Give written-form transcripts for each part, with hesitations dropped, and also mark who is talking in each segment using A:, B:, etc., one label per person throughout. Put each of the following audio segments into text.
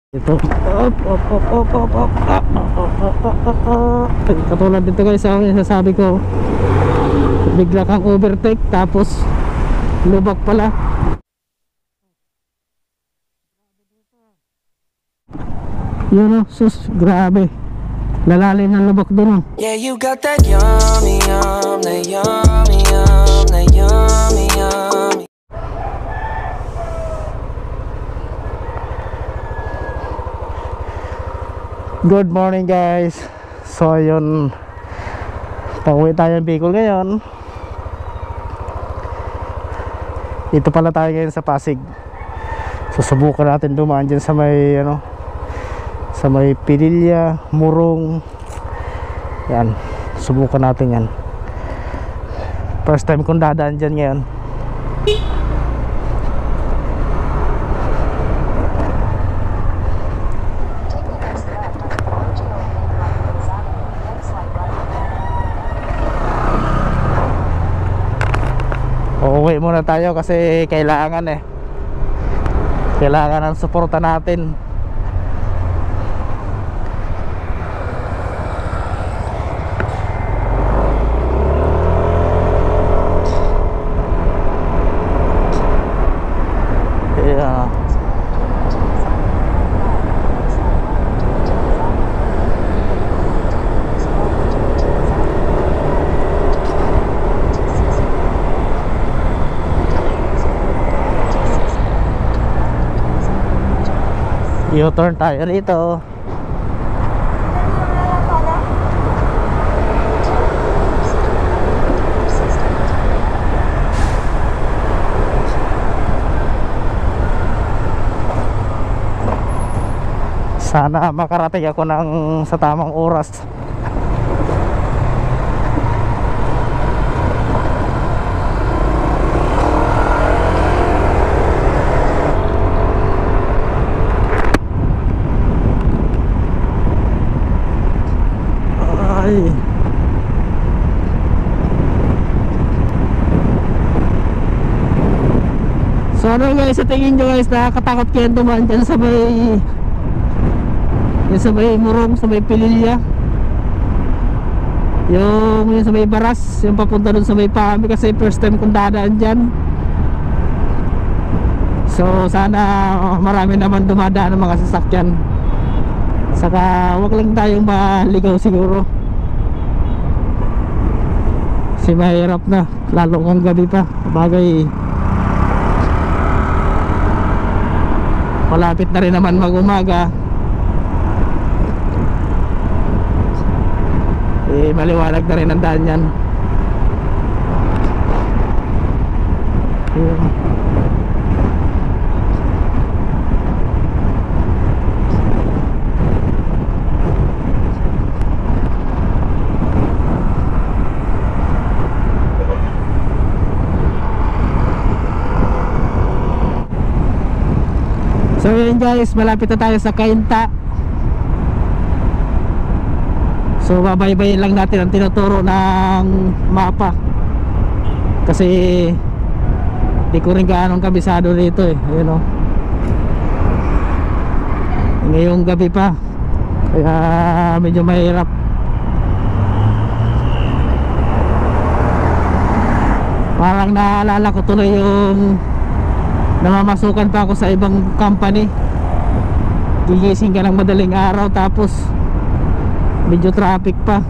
A: Ito, op. Katulad dito guys, ang sasabi ko, bigla kang overtake tapos lubak pala. Yun o, sus, grabe. Lalalim ng lubak doon.
B: Yeah, you got that yummy, yum, that yummy, yum, that yummy, yummy.
A: Good morning guys. So yun, pauwi tayo ng Bicol ngayon. Dito pala tayo ngayon sa Pasig. Susubukan natin dumaan dyan sa may sa may Pililla, Murong. Yan, subukan natin yan. First time kong dadaan dyan ngayon. Uuwi muna tayo kasi kailangan ng suporta natin. Yeah. U-turn tayo rito. Sana makarating ako sa tamang oras. Ay. So ano guys, sa tingin nyo guys, nakakatakot kayo dumaan dyan sa may Murong, sa may Pililla, yung sa may Baras, yung papunta dun sa may Pami, kasi first time kong dadaan dyan. So sana marami naman dumadaan ng mga sasakyan, saka wag lang tayong maligaw siguro kasi mahirap na, lalo kung gabi pa. Bagay malapit na rin naman mag-umaga. Maliwanag na rin ang daan yan. So yun guys, malapit na tayo sa Cainta. So babaybayin lang natin ang tinuturo ng mapa, kasi di ko rin gaanong kabisado dito you know. Ngayong gabi pa, kaya medyo mahirap. Parang naalala ko tuloy yung namamasukan pa ako sa ibang company. Gigising ka ng madaling araw tapos medyo traffic pa,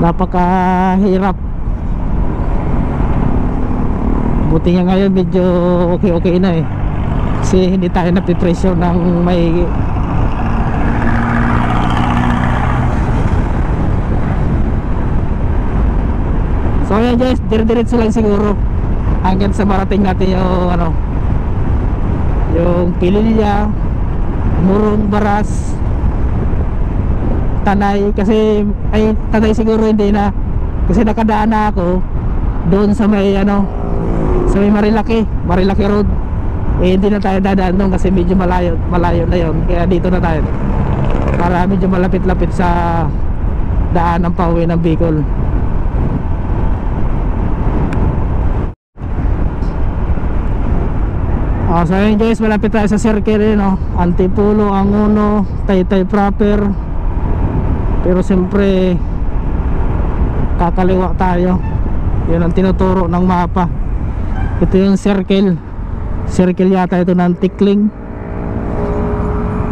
A: napakahirap. Buti nga ngayon medyo okay na kasi hindi tayo napipresyo ng maigi. So ayan guys, dire-diretso lang siguro hanggang sa marating natin yung Pililla, Murong, Baras, Tanay. Kasi Tanay siguro hindi na, kasi nakadaan na ako doon sa may sa may Marilaki Road. Hindi na tayo dadaan doon kasi medyo malayo na yon, kaya dito na tayo para medyo malapit-lapit sa daan ng pauwi ng Bicol. So ayun guys, malapit tayo sa circle eh, no? Antipolo, Angono, Taytay proper. Pero siyempre kakaliwa tayo. Yun ang tinuturo ng mapa. Ito yung circle. Circle yata ito ng Tikling.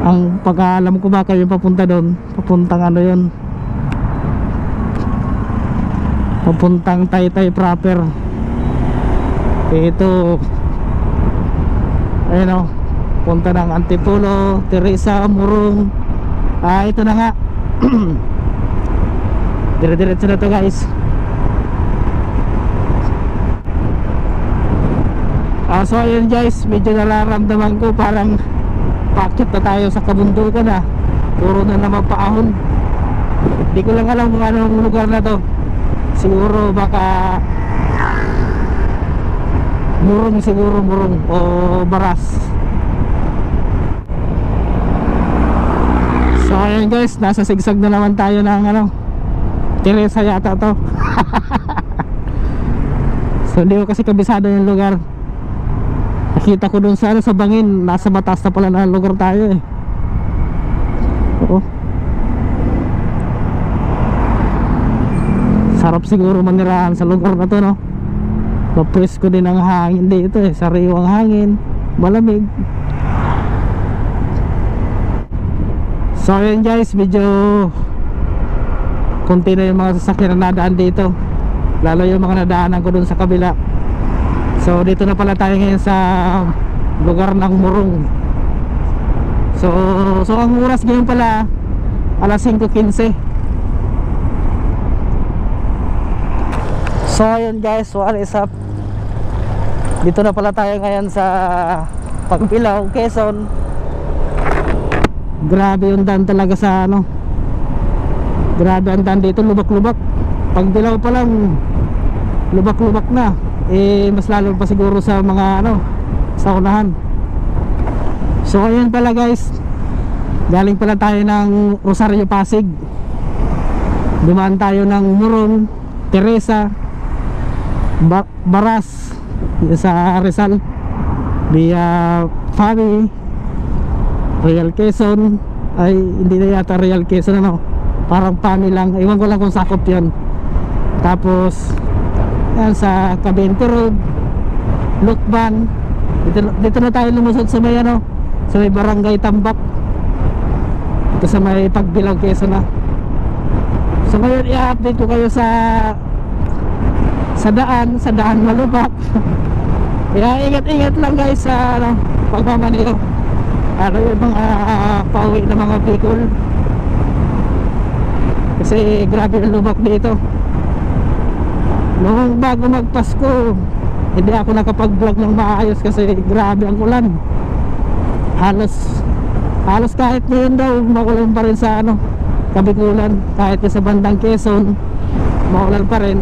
A: Ang pagkaalam ko baka yung papunta doon, papuntang ano yun, papuntang Taytay proper. Ito ayun o, punta ng Antipolo, Teresa, Murong. Ito na nga. Dire-diretso na to guys. So ayun guys, medyo nararamdaman ko parang paakit na tayo sa kabundukan na. Puro na naman paahon. Hindi ko lang alam kung anong lugar na to. Siguro baka Murong, siguro Murong o Baras. So ayun guys, nasa sigsag na naman tayo ng ano, Teresa yata to. So hindi ko kasi kabisado yung lugar. Nakita ko dun sa, ano, sa bangin, nasa batas na pala na lugar tayo eh. Oo. Sarap siguro manirahan sa lugar na to, no? Mapwes ko din ang hangin dito eh, sariwang hangin, malamig. So ayun guys, medyo konti na yung mga sasakyan na nadaan dito, lalo yung mga nadaanan ko dun sa kabila. So dito na pala tayo ngayon sa lugar ng Murong. So ang oras ngayon pala alas 5:15. So ayun guys, what is up? Dito na pala tayo ngayon sa Pagbilao, Quezon. Grabe yung daan talaga sa ano, grabe ang daan dito, lubak-lubak. Pagbilao pa lang lubak-lubak na. Mas lalo pa siguro sa mga ano, sa unahan. So ayun pala guys, galing pala tayo ng Rosario, Pasig. Dumaan tayo ng Murong, Teresa, Baras sa Rizal, via Fabi, Real Quezon. Ay hindi na yata Real Quezon, ano, parang Pami lang, iwan ko lang kung sakop yun. Tapos yan sa Cabente Road, Lukban. Dito na tayo lumusot sa may ano, sa may Barangay Tambak, ito sa may Pagbilao, Quezon na. So ngayon i-update ko kayo sa daan malubak. Kaya ingat-ingat lang guys sa ano, pagmamaneho. Ano yung mga pauwi na mga vehicle, kasi grabe yung lubak dito. Noong bago magpasko, hindi ako nakapag-vlog ng maayos kasi grabe ang ulan. Halos kahit ngayon daw makulan pa rin sa ano, Kabikulan, kahit sa bandang Quezon maulan pa rin.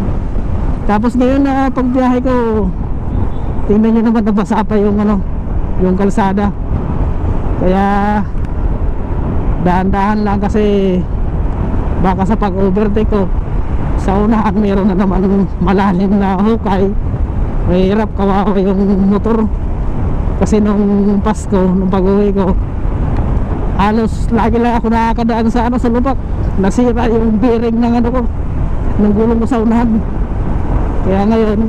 A: Tapos ngayon na pagbiyahe ko, tingnan nyo naman, nabasa pa yung ano, yung kalsada. Kaya dahan-dahan lang kasi baka sa pag-overtake ko sa unahan meron na naman malalim na hukay. Mahirap, kawawa yung motor. Kasi nung Pasko, nung pag-uwi ko, halos lagi lang ako nakakadaan sa ano, sa lubak. Nasira yung bearing ng ano ko, ng gulong ko sa unahan. Kaya ngayon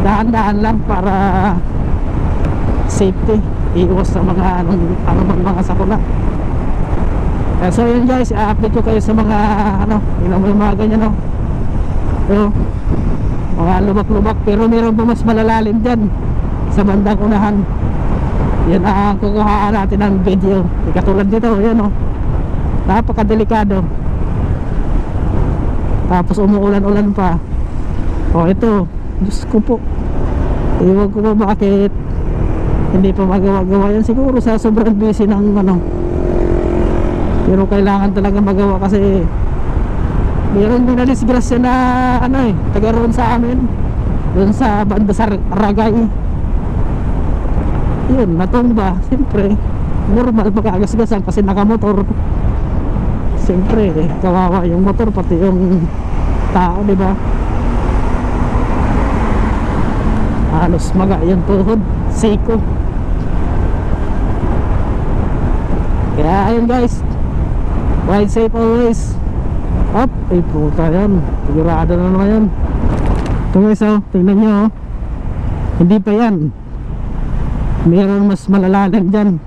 A: dahan-dahan lang para safety, iwas sa mga anong mga sakuna. So yun guys, i-update ko kayo sa mga ano, yung mga ganyan, no? So, mga lubak-lubak, pero meron pa mas malalalim dyan sa bandang unahan. Yan ang kukuhaan natin ng video. Katulad dito, yan o, napakadelikado. Tapos umuulan-ulan pa. O ito, Diyos ko po, iwag ko po bakit hindi pa magawa-gawa yan. Siguro sa sobrang busy ng ano, pero kailangan talaga magawa kasi meron din na disgrasya na ano eh, taga roon sa amin, doon sa banda sa Ragay. Yun, natumba. Siyempre normal pagkagasgasan kasi nakamotor. Siyempre kawawa yung motor pati yung tao, di ba? Halos maga yung tuhod. Seiko. Kaya ayun guys, ride safe always. Up, ay puta yan, sigurado na naman yan. Ito guys, oh, tingnan nyo, oh. Hindi pa yan, meron mas malalalim dyan.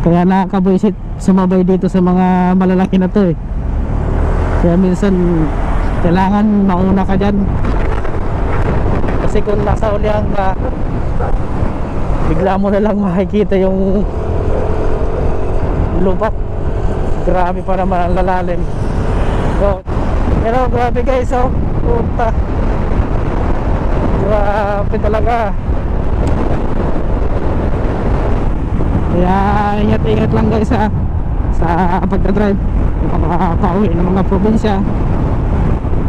A: Kaya nakakabuisit sumabay dito sa mga malalaki na to eh. Kaya minsan kailangan mauna ka dyan, kasi kung nasa ulihan ka, bigla mo na lang makikita yung lubak. Grabe pa naman ang lalalim. So, pero grabe guys, oh, puta, grabe talaga. Kaya ingat-ingat lang guys ha, sa pagdadrive mga pauwi ng mga probinsya.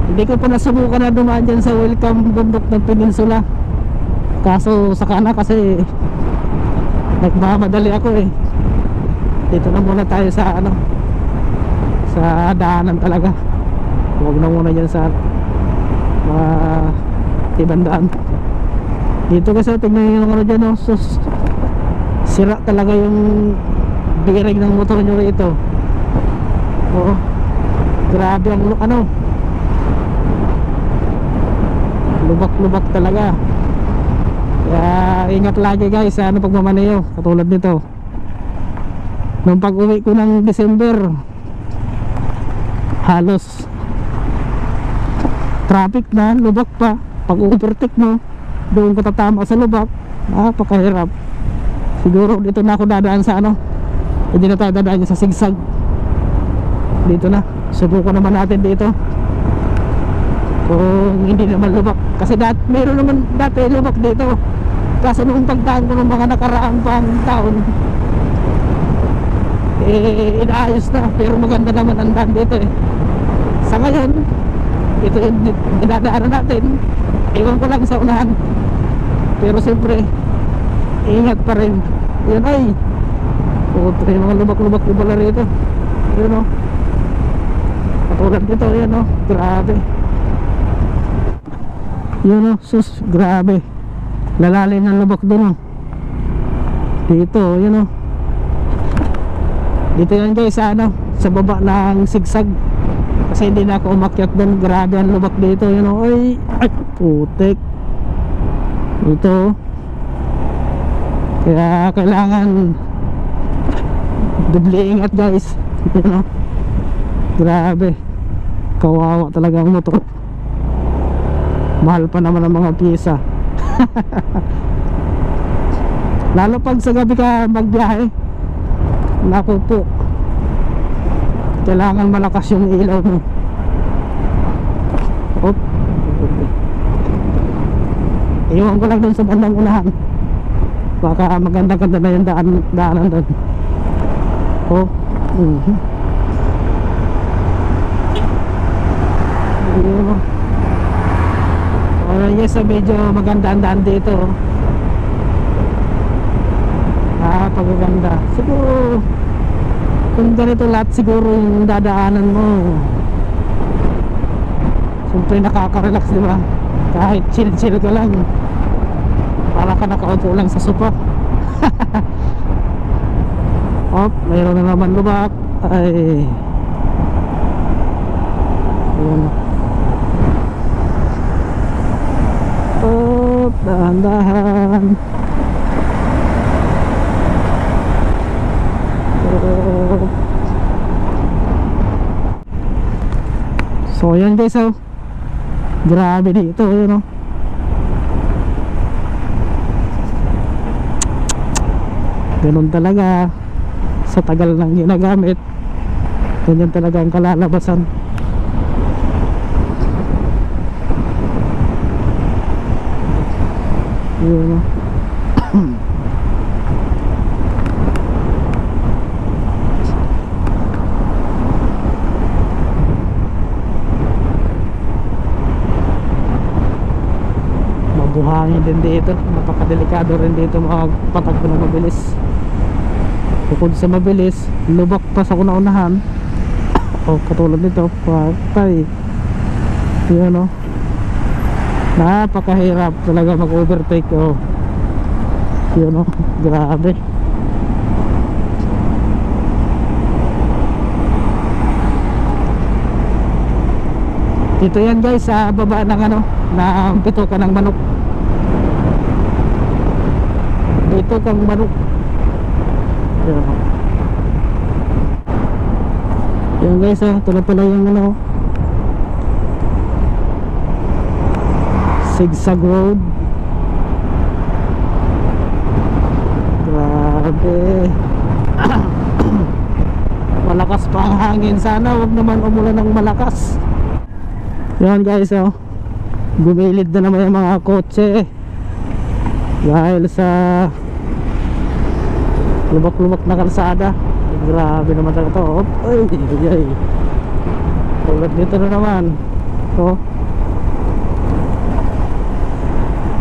A: Hindi ko pa nasubukan na dumaan dyan sa welcome bundok ng Peninsula, kaso saka na kasi nagmamadali ako eh. Dito na muna tayo sa ano, sa daanan talaga. Huwag na muna dyan sa mga tibandaan. Dito kasi tingnan yung ano dyan, oh, sus, sira talaga yung bearing ng motor nyo rito. Oo, grabe ang ano, lubak-lubak talaga. Kaya ingat lagi guys sa ano pagmamaneho, katulad nito. Nung pag-uwi ko ng December, halos traffic na, lubak pa. Pag overtake mo, doon ka tatama sa lubak, napakahirap. Siguro dito na ako dadaan sa ano, hindi na tayo dadaan sa sigsag. Dito na, subukan naman natin dito kung hindi naman lubak. Kasi meron naman dati lubak dito, kaso nung pagdaan ko ng mga nakaraang pang taon, inaayos na, pero maganda naman ang daan dito eh. Sa ngayon, ito yung dinadaanan natin, iwan ko lang sa unahan, pero siyempre ingat pa rin. Yun ay puto, yung mga lubak-lubak yung pala rito. Yun o, katulad dito, yun o, grabe. Yun o, sus, grabe, lalalim ng lubak dun o. Dito, yun o, dito yan guys sa ano, sa baba ng sigsag, kasi hindi na ako umakyat doon. Grabe ang lubak dito, yun o. Ay putik dito. Kaya kailangan doble ingat guys, yun o. Grabe, kawawa talaga ang motor. Mahal pa naman ang mga pyesa. Lalo pag sa gabi ka magbiyahe, naku po, kailangan malakas yung ilaw mo. Op, iwan ko lang dun sa bandang unahan, baka maganda-ganda na yung daanan dun. Oh, yes, medyo maganda ang daan dito. Pagaganda. Siguro kung ganito lahat siguro yung dadaanan mo, siyempre nakaka-relax, di ba? Kahit chill-chill ka lang, para ka nakaupo lang sa sopa. Op, mayroon na naman lubak. Ay, yun. Op, dahan-dahan. So yan guys, oh, grabe dito, yun oh. Ganun talaga, sa tagal ng ginagamit, ganyan talaga ang kalalabasan. Yun oh. Buhangin din dito, napakadelikado rin dito magpatakbo ng mabilis. Bukod sa mabilis, lubak pa sa una-unahan. O katulad nito, patay. Yun o, napakahirap talaga mag-overtake o. Yun o, grabe. Dito yan guys sa baba ng ano, ng pitukan ng manok. Dito kang manok. Yun o. Yan guys, tulad pala yung ano, zigzag road. Grabe. Malakas pa ang hangin. Sana wag naman umulan ng malakas. Yan guys, gumilid na naman yung mga kotse dahil sa lubak-lubak na kalsada. Grabe naman talaga to. Ay, ay. Tulad dito na naman.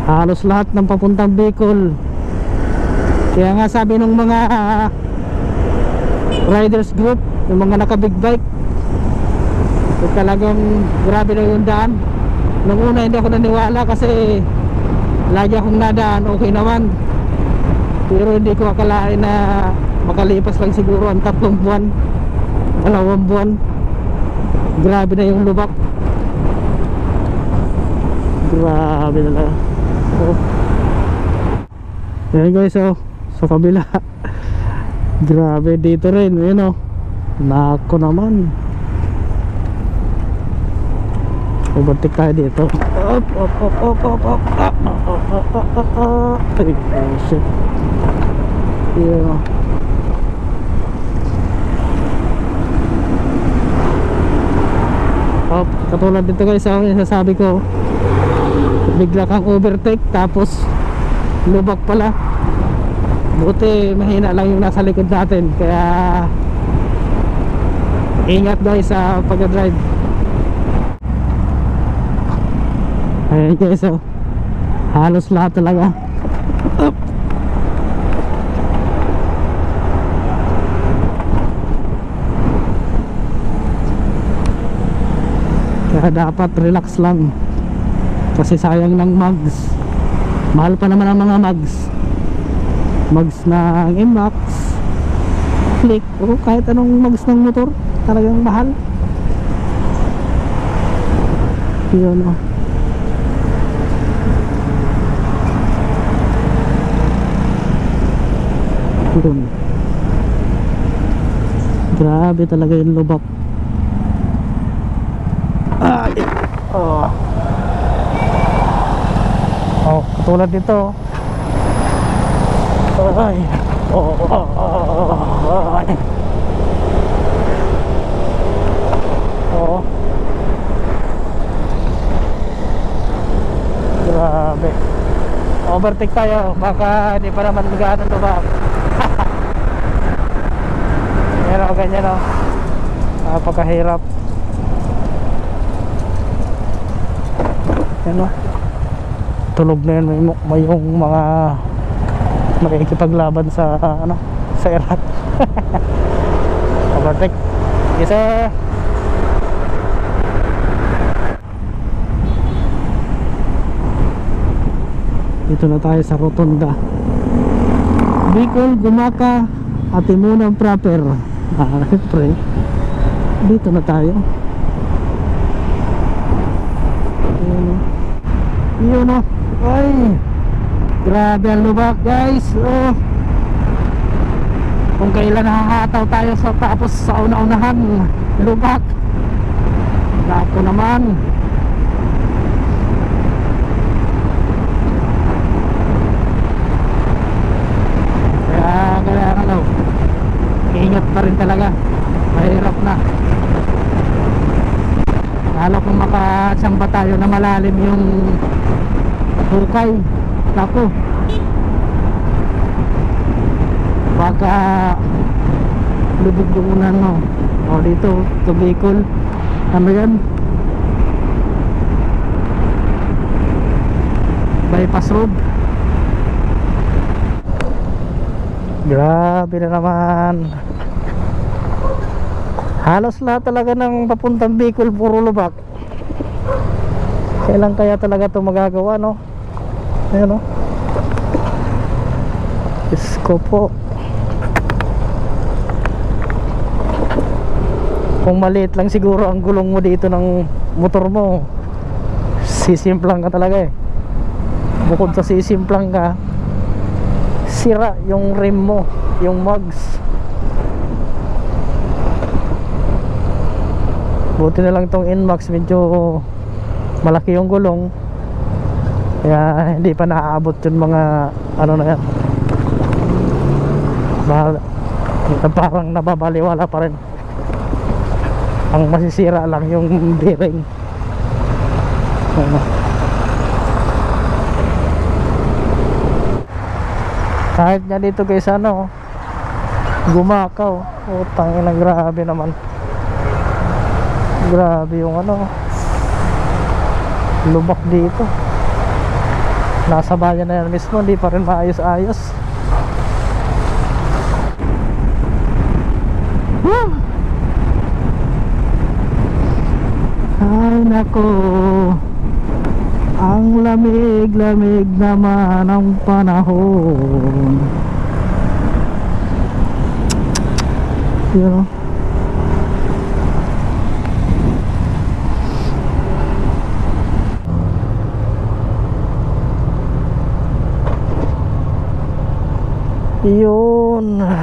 A: Halos lahat ng papuntang Bicol. Kaya nga sabi ng mga riders group, yung mga naka big bike, talagang grabe na yung daan. Nung una hindi ako naniwala kasi lagi akong nadaan, okay naman. Pero hindi ko akalain na makalipas lang siguro ang 3 buwan, 2 buwan. Grabe na yung lubak. Grabe na lang. Yan guys, sa kabila. Grabe dito rin, yun nako naman. Overtake tayo dito. Op, op, op, op, op, op. Ay, shit. Yun katulad dito guys, yung sasabi ko, bigla kang overtake tapos lubak pala. Buti mahina lang yung nasa likod natin, kaya ingat guys sa pag-drive. Ayan guys, halos lahat talaga. Up. Kaya dapat relax lang kasi sayang ng mags. Mahal pa naman ang mga mags ng Inmax, Click, o kahit anong mags ng motor, talagang mahal. Yun yun. Grabe talaga yung lubak. Katulad dito. Ay. Grabe. Overtake tayo, baka hindi pa naman gaano lubak. Yan ganyan napakahirap. Yan tulog na yan, may yung mga makikipaglaban sa sa erat. Overtake isa. Dito na tayo sa Rotonda, Bicol, Gumaka, Atimunan proper. Siyempre dito na tayo. Yun ay, grabe ang lubak guys. Kung kailan nakakataw tayo sa tapos sa una-unahan lubak, lako naman. Kaya ingat pa rin talaga, mahirap na. Lalo kung makasamba tayo na malalim yung hukay, lako, baka lubog-dugunan dito sa Bicol. Ano yan, bypass road. Grabe na naman. Halos lahat talaga ng papuntang Bicol puro lubak. Kailan kaya talaga ito magagawa, Ayan ko po. Kung maliit lang siguro ang gulong mo dito ng motor mo, sisimplang ka talaga eh. Bukod sa sisimplang ka, sira yung rim mo, yung mugs. Buti na lang tong Inmax, medyo malaki yung gulong, kaya hindi pa naaabot yung mga ano na yan. Parang nababaliwala pa rin. Ang masisira lang yung bearing. Kahit nga dito guys, ano, gumakaw. Utang ina, grabe naman. Grabe yung ano, lubak dito. Nasa bayan na yan mismo, hindi pa rin maayos-ayos. Ay nako, ang lamig-lamig naman ang panahon. You know? Yun. Ay.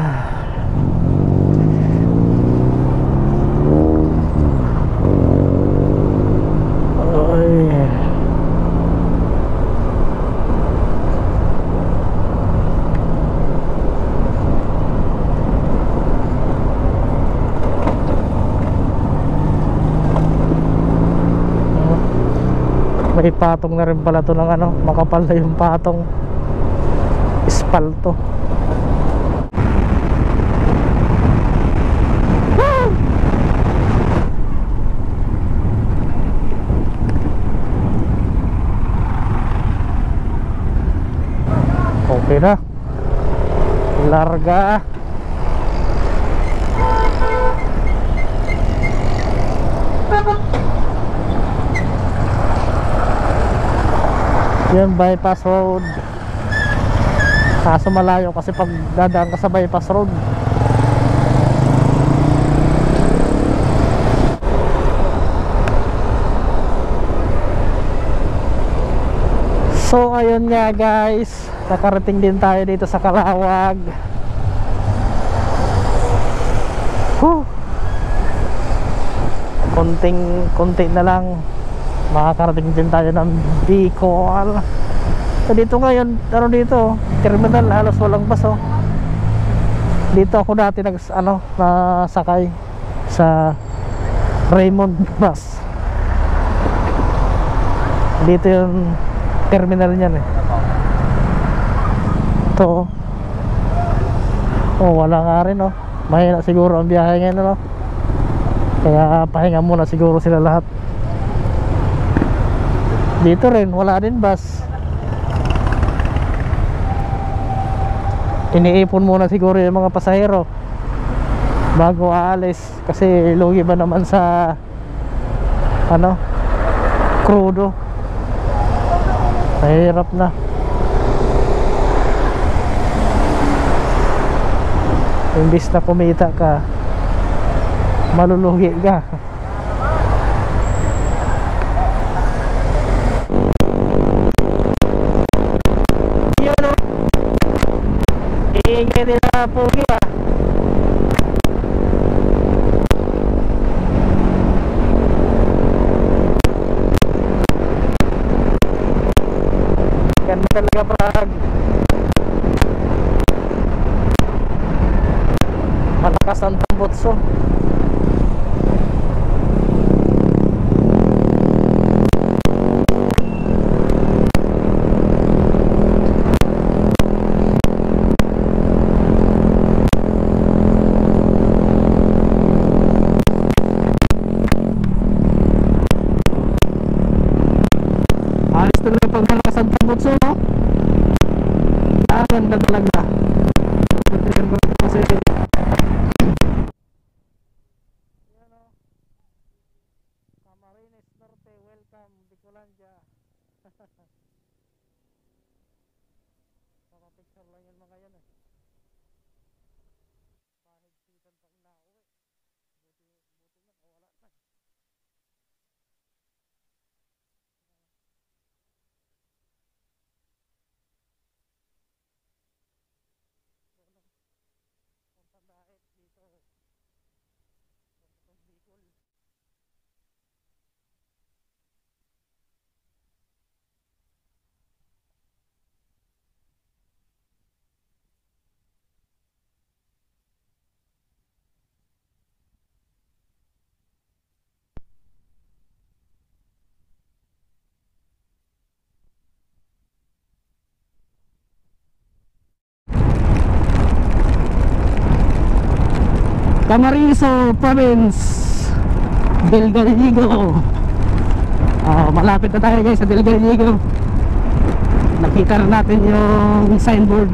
A: May patong na rin pala to ng ano, makapal na yung patong espalto. Okay na, larga. Yan, bypass road. Kaso malayo kasi pag dadaan ka sa bypass road. So ayun nga guys, nakarating din tayo dito sa Calawag. Konti na lang makakarating din tayo ng Bicol. So dito ngayon, ano dito, terminal, halos walang bus oh. Dito ako dati nasakay sa Raymond bus. Dito yung terminal niyan eh. Ito oh, wala nga rin oh. Mahina siguro ang biyahe ngayon no? Kaya pahinga muna siguro sila lahat. Dito rin wala din bus. Iniipon muna siguro yung mga pasahero bago aalis, kasi lugi ba naman sa ano, krudo. Mahirap na. Imbis na kumita ka, malulugi ka. Yun o, iingay nila pogi ah. Ganda talaga Prague. Malakas ang tambutso. Alis talaga pag malakas ang tambutso, no? Ganda talaga. Kasi Camarines Norte, welcome Bicolandia. Nakapicture lang yung mga yan eh. Camarines Province, Del Gallego. Malapit na tayo guys sa Del Gallego. Nakita na natin yung signboard.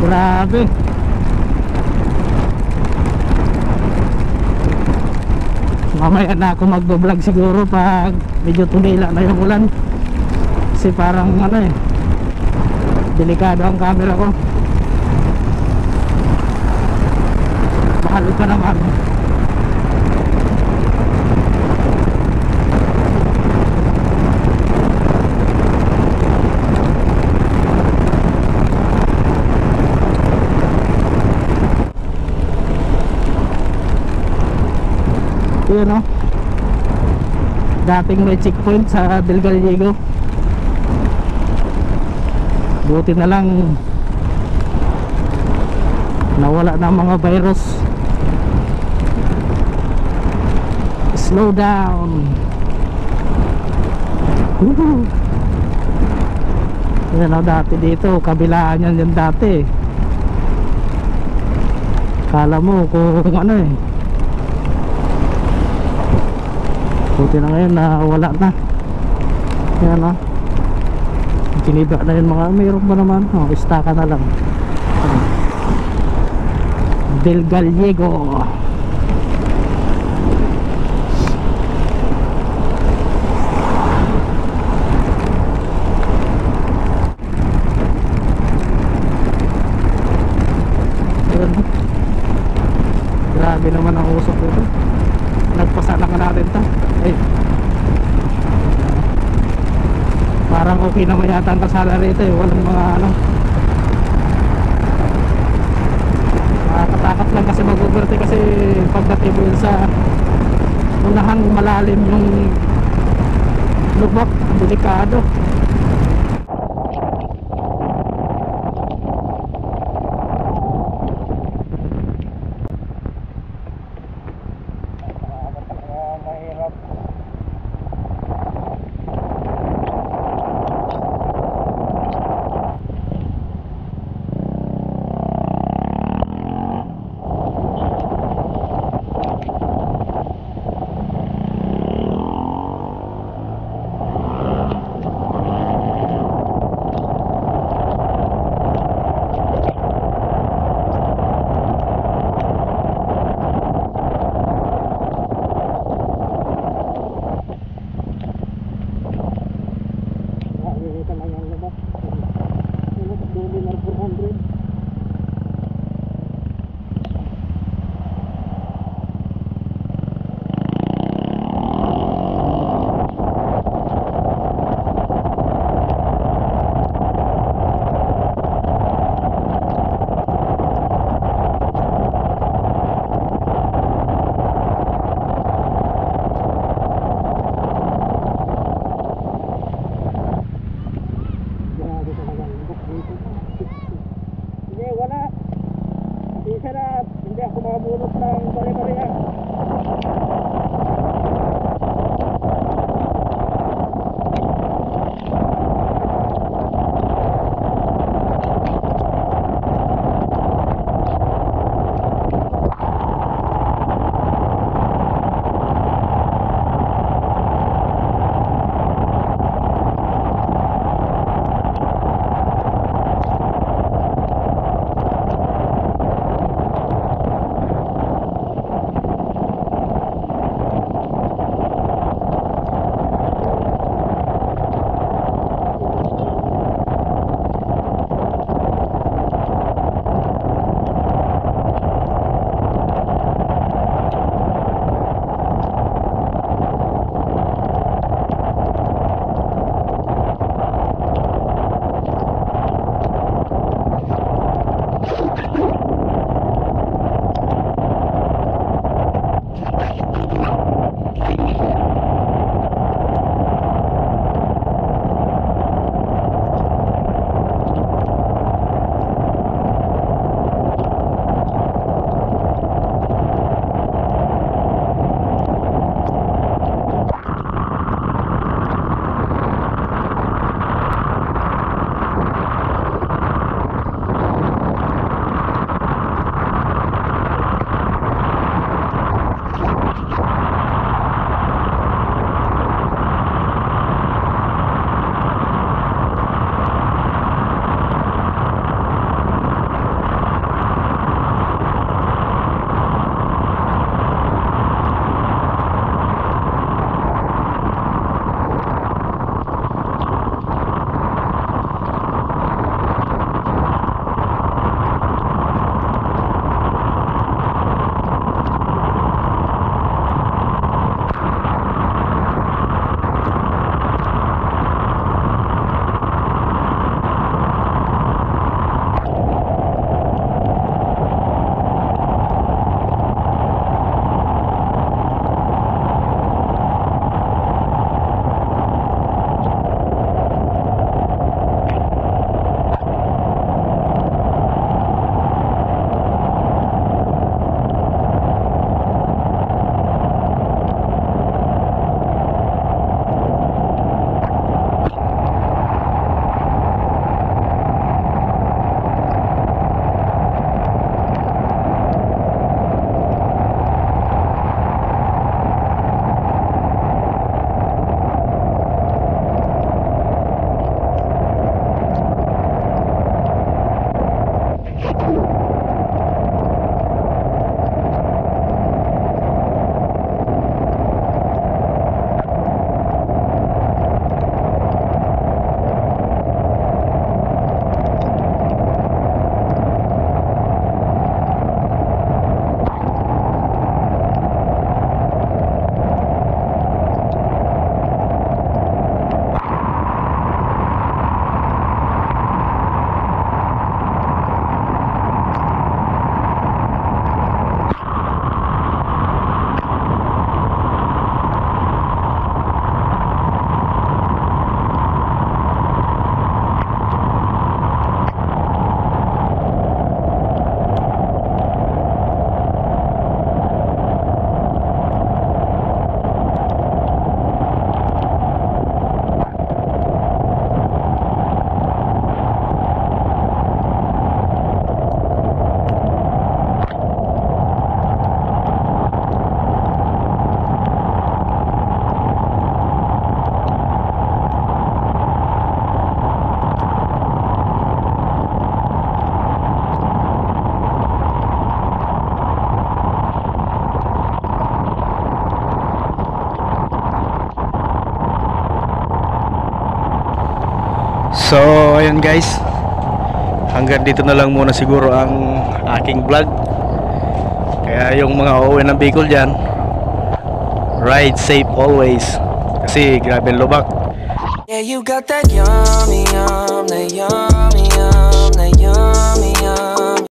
A: Grabe. Mamaya na ako magbo-vlog siguro pag medyo tumila na yung ulan. Kasi parang ano eh, delikado ang camera ko. Mahal pa naman. Yun o, dating may checkpoint sa Del Gallego. Buti na lang nawala na mga virus. Slow down. Yan o, dati dito kabilaan yan yung dati. Kala mo kung ano eh. Buti na ngayon na wala na. Yan o, kiniba na yung mga, mayroon ba naman? Istaka na lang. Del Gallego. Yan. Grabe naman ang usok dito. Nagpasana ka natin ito. Ay, parang okay naman yata ang kasala rito eh. Walang mga ano, nakakatakot lang kasi mag-overtake kasi pagdating mo yun sa unahang malalim yung lubak, delikado.
C: So ayun guys, hanggang dito na lang muna siguro ang aking vlog. Kaya yung mga uuwi ng Bicol dyan, ride safe always, kasi grabe ang lubak.
B: Yeah, you got that yummy, yum, that yum.